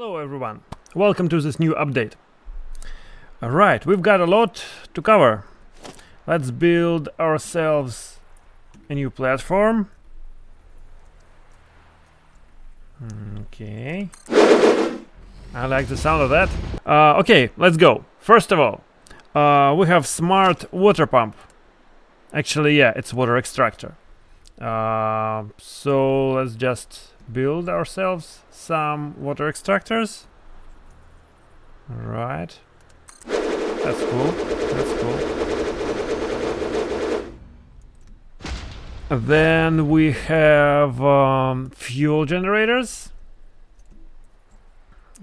Hello everyone, welcome to this new update. Alright, we've got a lot to cover. Let's build ourselves a new platform. Okay. I like the sound of that. Okay, let's go. First of all, we have smart water pump. Actually, yeah, it's water extractor. So let's just build ourselves some water extractors. Right. That's cool. That's cool. Then we have fuel generators.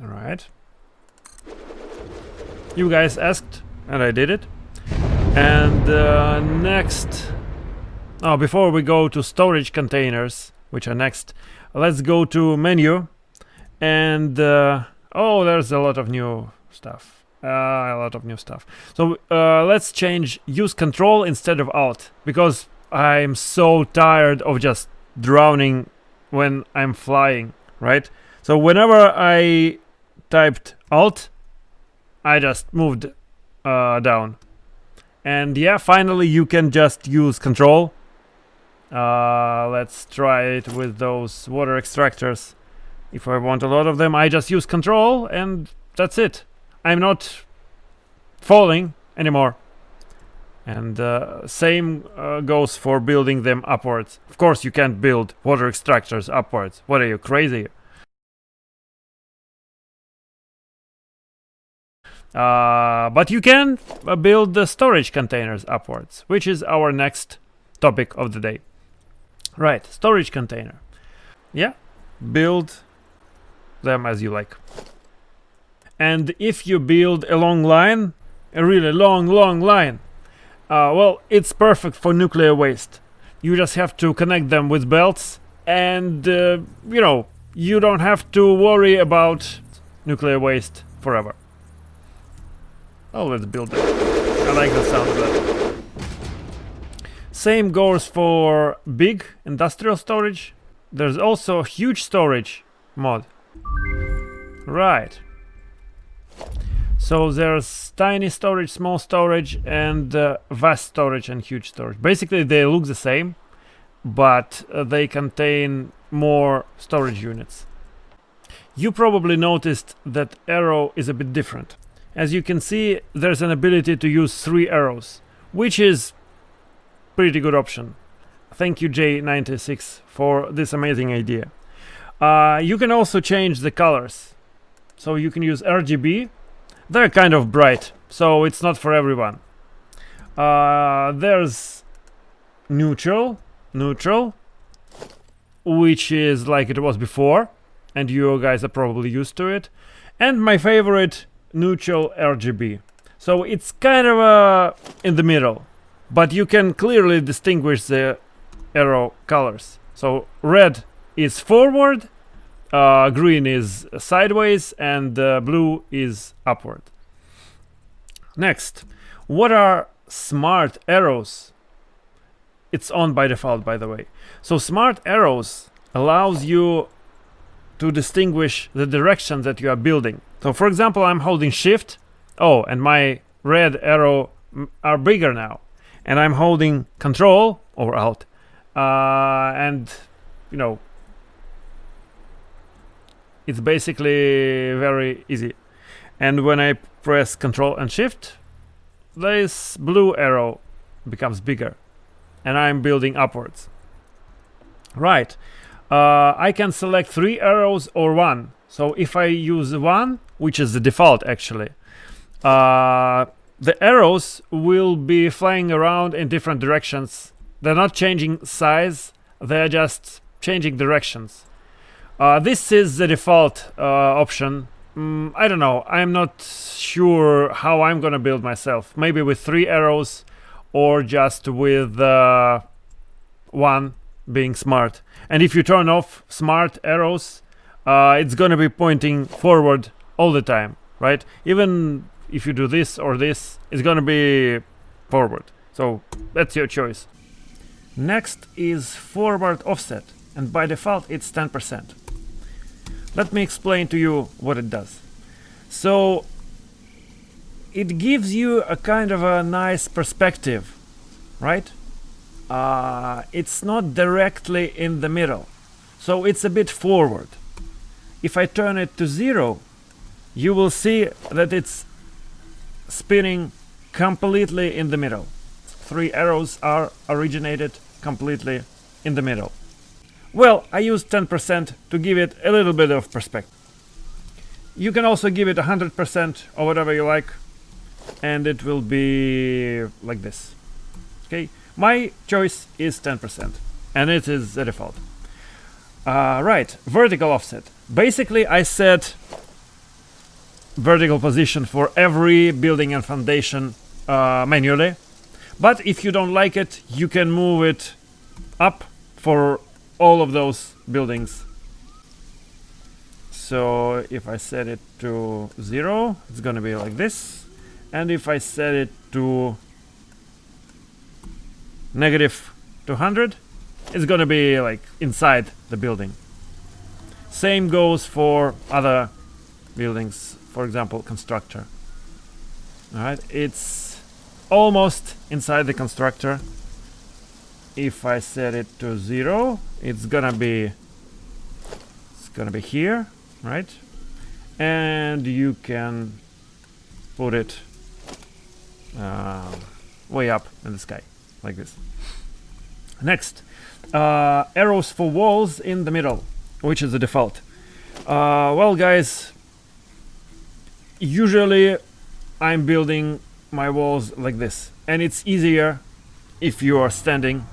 Alright. You guys asked, and I did it. And next... Oh, before we go to storage containers, which are next, let's go to menu. And... oh, there's a lot of new stuff. So let's change use Ctrl instead of Alt, because I'm so tired of just drowning when I'm flying, right? So whenever I typed Alt, I just moved down. And yeah, finally you can just use Ctrl. Let's try it with those water extractors. If I want a lot of them, I just use Ctrl and that's it. I'm not falling anymore. And same goes for building them upwards. Of course you can't build water extractors upwards. What are you, crazy? But you can build the storage containers upwards, which is our next topic of the day. Right, storage container. Yeah, build them as you like. And if you build a long line, a really long line, well, it's perfect for nuclear waste. You just have to connect them with belts and, you know, you don't have to worry about nuclear waste forever. Oh, let's build it. I like the sound of that. Same goes for big industrial storage. There's also a huge storage mod. Right. So there's tiny storage, small storage, and vast storage and huge storage. Basically, they look the same, but they contain more storage units. You probably noticed that arrow is a bit different. As you can see, there's an ability to use 3 arrows, which is pretty good option. Thank you, J96, for this amazing idea. You can also change the colors. So you can use RGB. They're kind of bright, so it's not for everyone. There's neutral, which is like it was before, and you guys are probably used to it. And my favorite, neutral RGB. So it's kind of in the middle, but you can clearly distinguish the arrow colors. So red is forward, green is sideways, and blue is upward. Next, what are smart arrows? It's on by default, by the way. So smart arrows allows you to distinguish the direction that you are building. So for example, I'm holding shift. Oh, and my red arrow are bigger now. And I'm holding Control or Alt. And, you know, it's basically very easy. And when I press Control and Shift, this blue arrow becomes bigger. And I'm building upwards. Right. I can select 3 arrows or 1. So if I use 1, which is the default actually, the arrows will be flying around in different directions. They're not changing size, they're just changing directions. This is the default option. I don't know, I'm not sure how I'm gonna build myself. Maybe with 3 arrows or just with 1 being smart. And if you turn off smart arrows, it's gonna be pointing forward all the time, right? Even if you do this or this, it's gonna be forward. So that's your choice. Next is forward offset, and by default it's 10%. Let me explain to you what it does. So it gives you a kind of a nice perspective, right? It's not directly in the middle, so it's a bit forward. If I turn it to 0, you will see that it's spinning completely in the middle. 3 arrows are originated completely in the middle. Well, I used 10% to give it a little bit of perspective. You can also give it 100% or whatever you like, and it will be like this. Okay, my choice is 10%, and it is the default. Right, vertical offset. Basically, I set vertical position for every building and foundation manually, but if you don't like it, you can move it up for all of those buildings. So if I set it to 0, it's gonna be like this, and if I set it to -200, it's gonna be like inside the building. Same goes for other buildings, for example, Constructor. Alright, it's almost inside the Constructor. If I set it to 0, it's gonna be here, right? And you can put it way up in the sky, like this. Next, arrows for walls in the middle, which is the default. Well, guys, usually I'm building my walls like this, and it's easier if you are standing.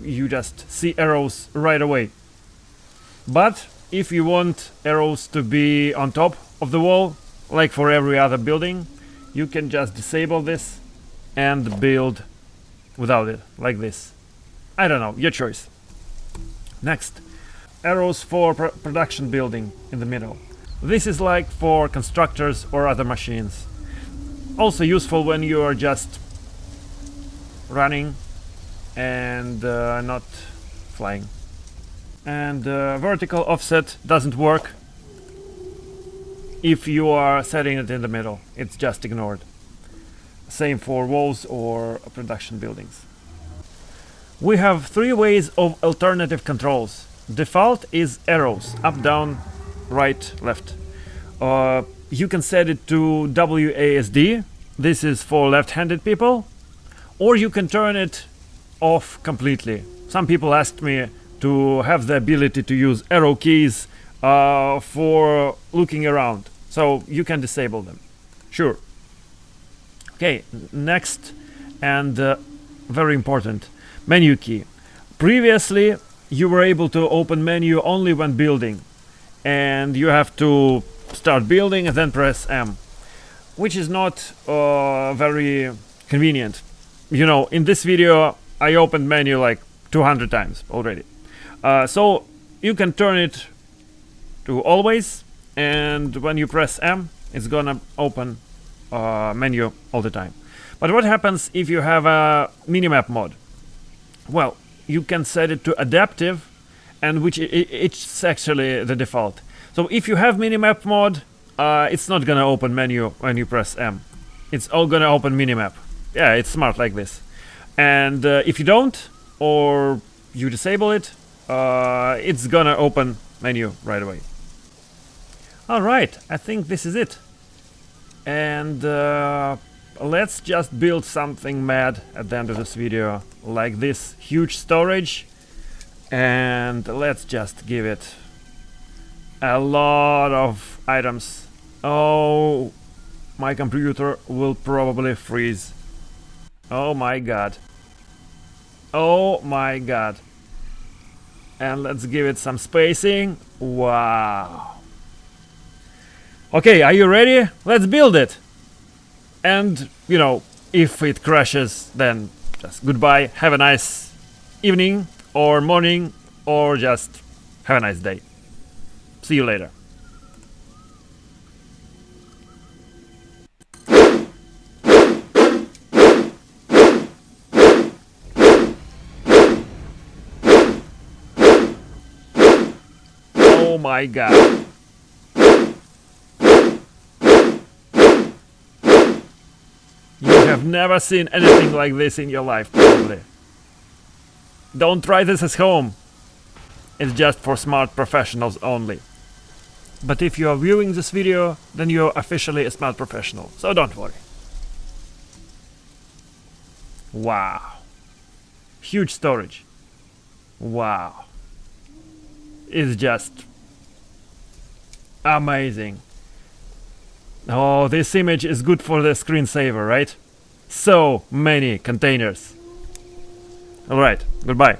You just see arrows right away. But if you want arrows to be on top of the wall, like for every other building, you can just disable this and build without it, like this. I don't know, your choice. Next, arrows for production building in the middle. This is like for constructors or other machines. Also useful when you are just running and not flying. And vertical offset doesn't work if you are setting it in the middle. It's just ignored. Same for walls or production buildings. We have 3 ways of alternative controls. Default is arrows, up, down, right, left. You can set it to WASD. This is for left-handed people. Or you can turn it off completely. Some people asked me to have the ability to use arrow keys for looking around. So you can disable them. Sure. Okay, next, and very important, menu key. Previously, you were able to open menu only when building, and you have to start building and then press M, which is not very convenient. You know, in this video, I opened menu like 200 times already. So you can turn it to always, and when you press M, it's gonna open menu all the time. But what happens if you have a minimap mode? Well, you can set it to adaptive, and which it's actually the default. So if you have minimap mode, it's not gonna open menu when you press M. It's all gonna open minimap. Yeah, it's smart like this. And if you don't, or you disable it, it's gonna open menu right away. Alright, I think this is it. And let's just build something mad at the end of this video, like this huge storage, and let's just give it a lot of items. Oh, my computer will probably freeze. Oh my god. Oh my god. And let's give it some spacing. Wow. Okay, are you ready? Let's build it. And, you know, if it crashes, then just goodbye. Have a nice evening or morning, or just have a nice day. See you later. Oh my god. You have never seen anything like this in your life, probably. Don't try this at home. It's just for smart professionals only. But if you are viewing this video, then you're officially a smart professional, so don't worry. Wow. Huge storage. Wow. It's just amazing. Oh, this image is good for the screensaver, right? So many containers. Alright, goodbye.